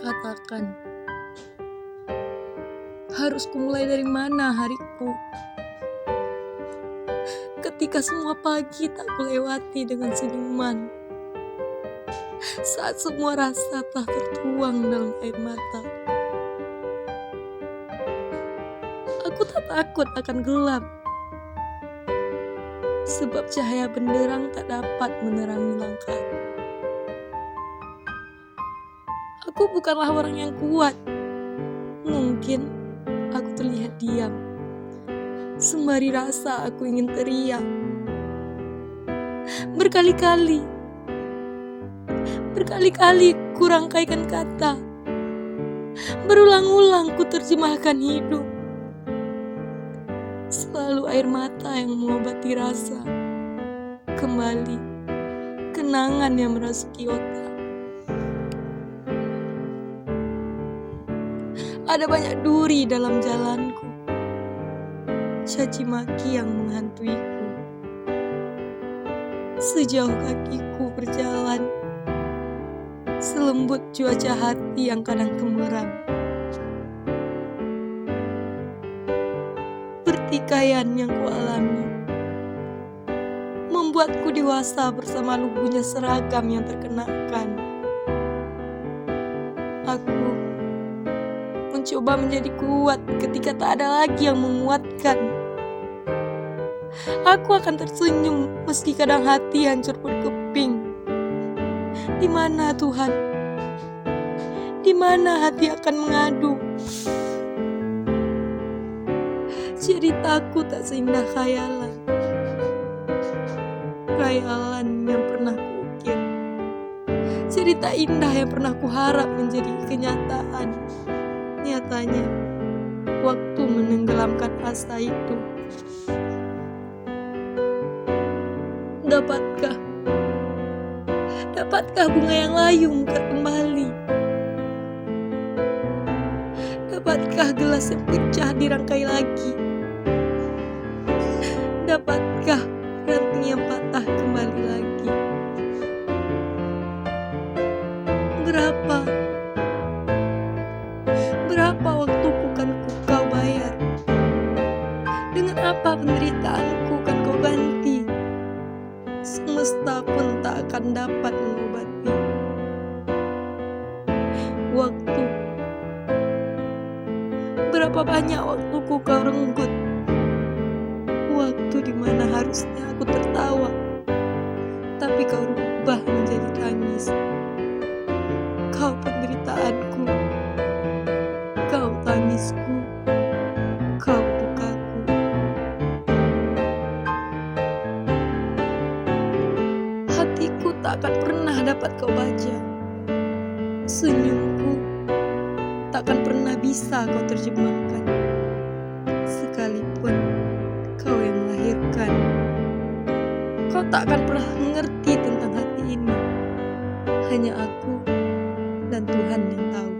katakan, harus kumulai dari mana hariku? Ketika semua pagi tak kulewati dengan senyuman, saat semua rasa telah tertuang dalam air mata. Aku tak takut akan gelap, sebab cahaya benderang tak dapat menerangi langkahku. Aku bukanlah orang yang kuat. Mungkin aku terlihat diam, sembari rasa aku ingin teriak. Berkali-kali ku rangkaikan kata, berulang-ulang ku terjemahkan hidup. Selalu air mata yang mengobati rasa, kembali kenangan yang merasuki otak. Ada banyak duri dalam jalanku, caci maki yang menghantuiku. Sejauh kakiku berjalan, selembut cuaca hati yang kadang kemeram. Pertikaian yang kualami membuatku dewasa bersama lugunya seragam yang terkenakan. Aku mencoba menjadi kuat ketika tak ada lagi yang menguatkan. Aku akan tersenyum meski kadang hati hancur berkeping. Di mana Tuhan? Di mana hati akan mengadu? Ceritaku tak seindah khayalan. Khayalan yang pernah kuukir. Cerita indah yang pernah kuharap menjadi kenyataan. Nyatanya, waktu menenggelamkan asa itu. Dapatkah bunga yang layu mekar kembali? Dapatkah gelas yang pecah dirangkai lagi? Dapatkah ranting yang patah kembali lagi? Berapa waktuku kan kau bayar? Dengan apa penderitaanku kan kau ganti? Semesta pun tak akan dapat mengobati. Waktu, berapa banyak waktuku kau renggut? Waktu di mana harusnya aku tertawa, tapi kau rubah menjadi tangis. Kau penderitaanku, kau tangisku, kau dukaku. Hatiku tak akan pernah dapat kau baca. Senyumku takkan pernah bisa kau terjemahkan. Sekalipun kau yang melahirkan, kau tak akan pernah mengerti tentang hati ini. Hanya aku dan Tuhan yang tahu.